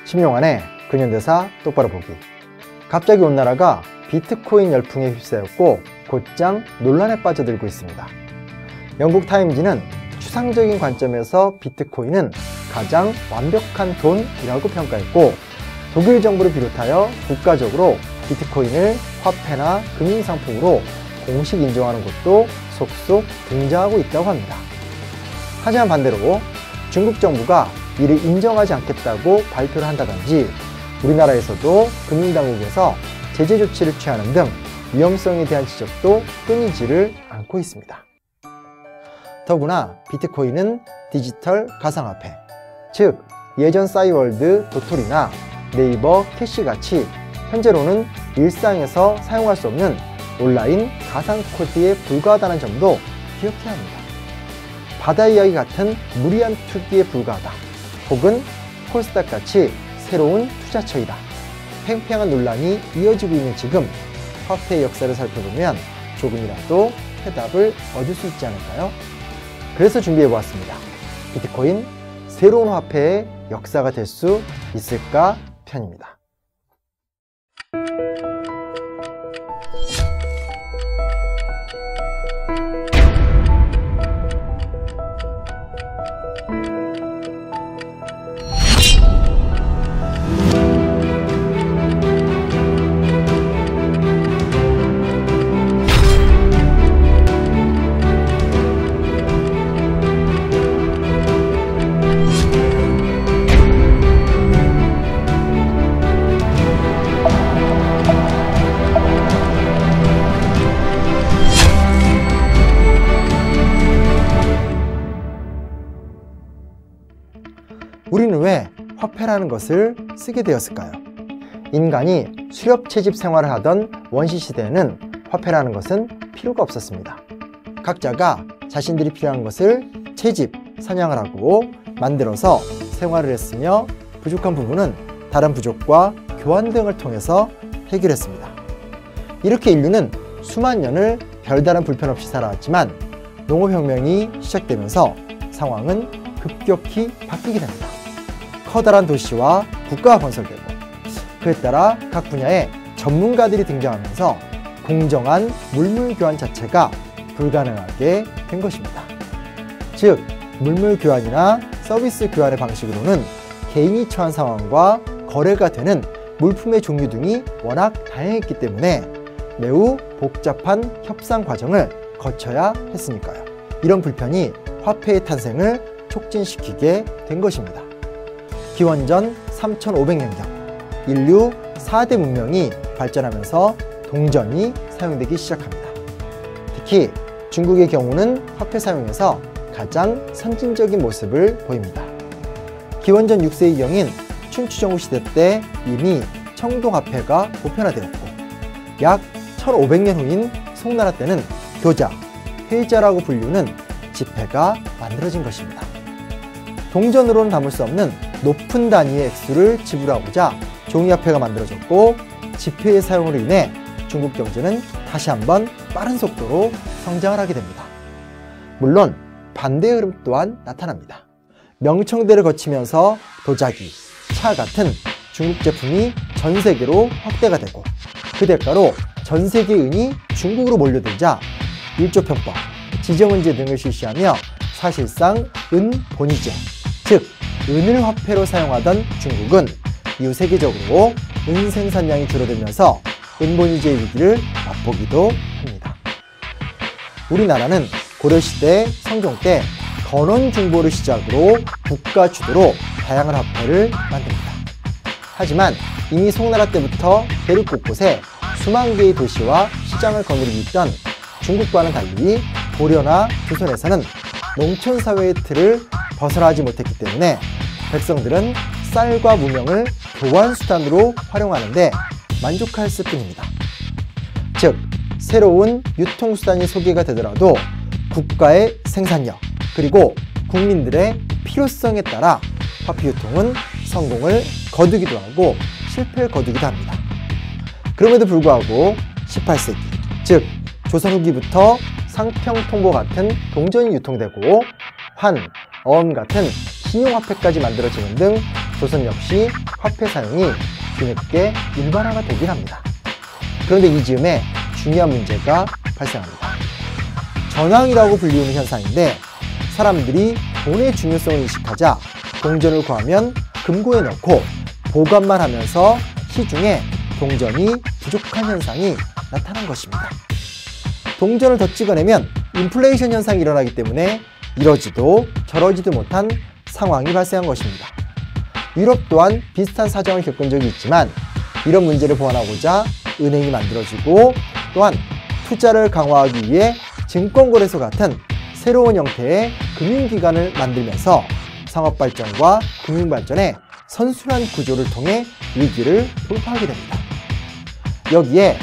10년간의 근현대사 똑바로 보기. 갑자기 온 나라가 비트코인 열풍에 휩싸였고 곧장 논란에 빠져들고 있습니다. 영국 타임지는 추상적인 관점에서 비트코인은 가장 완벽한 돈이라고 평가했고, 독일 정부를 비롯하여 국가적으로 비트코인을 화폐나 금융상품으로 공식 인정하는 곳도 속속 등장하고 있다고 합니다. 하지만 반대로 중국 정부가 이를 인정하지 않겠다고 발표를 한다든지, 우리나라에서도 금융당국에서 제재 조치를 취하는 등 위험성에 대한 지적도 끊이지를 않고 있습니다. 더구나 비트코인은 디지털 가상화폐, 즉 예전 싸이월드 도토리나 네이버 캐시같이 현재로는 일상에서 사용할 수 없는 온라인 가상 코드에 불과하다는 점도 기억해야 합니다. 바다 이야기 같은 무리한 투기에 불과하다, 혹은 콜스닥같이 새로운 투자처이다, 팽팽한 논란이 이어지고 있는 지금 화폐의 역사를 살펴보면 조금이라도 해답을 얻을 수 있지 않을까요? 그래서 준비해보았습니다. 비트코인, 새로운 화폐의 역사가 될 수 있을까 편입니다. 우리는 왜 화폐라는 것을 쓰게 되었을까요? 인간이 수렵 채집 생활을 하던 원시시대에는 화폐라는 것은 필요가 없었습니다. 각자가 자신들이 필요한 것을 채집, 사냥을 하고 만들어서 생활을 했으며, 부족한 부분은 다른 부족과 교환 등을 통해서 해결했습니다. 이렇게 인류는 수만 년을 별다른 불편 없이 살아왔지만, 농업혁명이 시작되면서 상황은 급격히 바뀌게 됩니다. 커다란 도시와 국가가 건설되고, 그에 따라 각 분야의 전문가들이 등장하면서 공정한 물물 교환 자체가 불가능하게 된 것입니다. 즉, 물물 교환이나 서비스 교환의 방식으로는 개인이 처한 상황과 거래가 되는 물품의 종류 등이 워낙 다양했기 때문에 매우 복잡한 협상 과정을 거쳐야 했으니까요. 이런 불편이 화폐의 탄생을 촉진시키게 된 것입니다. 기원전 3500년경 인류 4대 문명이 발전하면서 동전이 사용되기 시작합니다. 특히 중국의 경우는 화폐 사용에서 가장 선진적인 모습을 보입니다. 기원전 6세기경인 춘추전국 시대 때 이미 청동화폐가 보편화되었고, 약 1500년 후인 송나라 때는 교자, 회자라고 불리는 지폐가 만들어진 것입니다. 동전으로는 담을 수 없는 높은 단위의 액수를 지불하고자 종이화폐가 만들어졌고, 지폐의 사용으로 인해 중국 경제는 다시 한번 빠른 속도로 성장을 하게 됩니다. 물론 반대의 흐름 또한 나타납니다. 명청대를 거치면서 도자기, 차 같은 중국 제품이 전 세계로 확대가 되고, 그 대가로 전 세계의 은이 중국으로 몰려들자 일조편법, 지정은제 등을 실시하며 사실상 은본위제, 즉 은을 화폐로 사용하던 중국은 이후 세계적으로 은 생산량이 줄어들면서 은본위제의 위기를 맛보기도 합니다. 우리나라는 고려시대 성종 때 건원중보를 시작으로 국가 주도로 다양한 화폐를 만듭니다. 하지만 이미 송나라 때부터 대륙 곳곳에 수만 개의 도시와 시장을 거느리고 있던 중국과는 달리 고려나 조선에서는 농촌사회의 틀을 벗어나지 못했기 때문에 백성들은 쌀과 무명을 교환수단으로 활용하는데 만족하였을 뿐입니다. 즉, 새로운 유통수단이 소개가 되더라도 국가의 생산력, 그리고 국민들의 필요성에 따라 화폐 유통은 성공을 거두기도 하고 실패를 거두기도 합니다. 그럼에도 불구하고 18세기, 즉 조선 후기부터 상평통보 같은 동전이 유통되고 환, 어음 같은 신용화폐까지 만들어지는 등 조선 역시 화폐 사용이 뒤늦게 일반화가 되긴 합니다. 그런데 이 즈음에 중요한 문제가 발생합니다. 전황이라고 불리우는 현상인데, 사람들이 돈의 중요성을 인식하자 동전을 구하면 금고에 넣고 보관만 하면서 시중에 동전이 부족한 현상이 나타난 것입니다. 동전을 더 찍어내면 인플레이션 현상이 일어나기 때문에 이러지도 저러지도 못한 상황이 발생한 것입니다. 유럽 또한 비슷한 사정을 겪은 적이 있지만, 이런 문제를 보완하고자 은행이 만들어지고, 또한 투자를 강화하기 위해 증권거래소 같은 새로운 형태의 금융기관을 만들면서 상업발전과 금융발전의 선순환 구조를 통해 위기를 돌파하게 됩니다. 여기에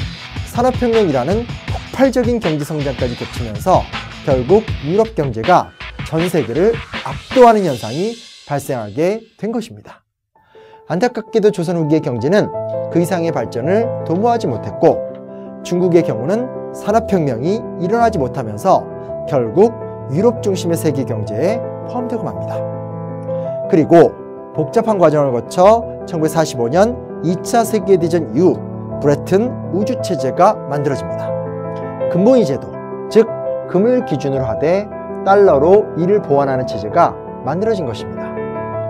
산업혁명이라는 폭발적인 경제성장까지 겹치면서 결국 유럽 경제가 전 세계를 압도하는 현상이 발생하게 된 것입니다. 안타깝게도 조선 후기의 경제는 그 이상의 발전을 도모하지 못했고, 중국의 경우는 산업혁명이 일어나지 못하면서 결국 유럽 중심의 세계 경제에 포함되고 맙니다. 그리고 복잡한 과정을 거쳐 1945년 2차 세계대전 이후 브레튼 우주체제가 만들어집니다. 금본위 제도, 즉 금을 기준으로 하되 달러로 이를 보완하는 체제가 만들어진 것입니다.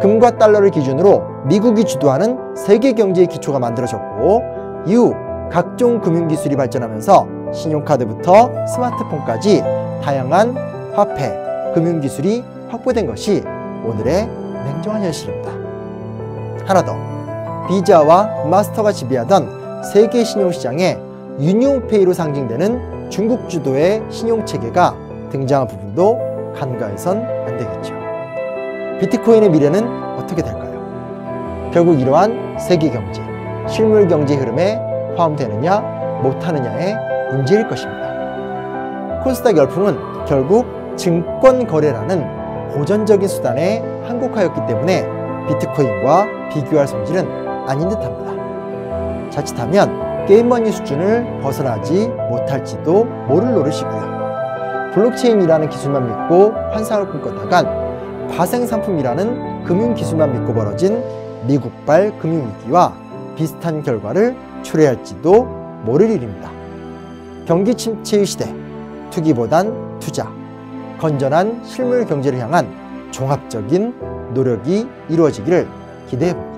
금과 달러를 기준으로 미국이 주도하는 세계 경제의 기초가 만들어졌고, 이후 각종 금융기술이 발전하면서 신용카드부터 스마트폰까지 다양한 화폐, 금융기술이 확보된 것이 오늘의 냉정한 현실입니다. 하나 더, 비자와 마스터가 지배하던 세계 신용시장에 유니온페이로 상징되는 중국 주도의 신용체계가 등장한 부분도 간과해선 안 되겠죠. 비트코인의 미래는 어떻게 될까요? 결국 이러한 세계경제, 실물경제 흐름에 포함되느냐 못하느냐의 문제일 것입니다. 코스닥 열풍은 결국 증권거래라는 고전적인 수단에 한국화였기 때문에 비트코인과 비교할 성질은 아닌 듯합니다. 자칫하면 게임머니 수준을 벗어나지 못할지도 모를 노릇이고요. 블록체인이라는 기술만 믿고 환상을 꿈꿨다간 파생상품이라는 금융기술만 믿고 벌어진 미국발 금융위기와 비슷한 결과를 초래할지도 모를 일입니다. 경기 침체의 시대, 투기보단 투자, 건전한 실물 경제를 향한 종합적인 노력이 이루어지기를 기대해봅니다.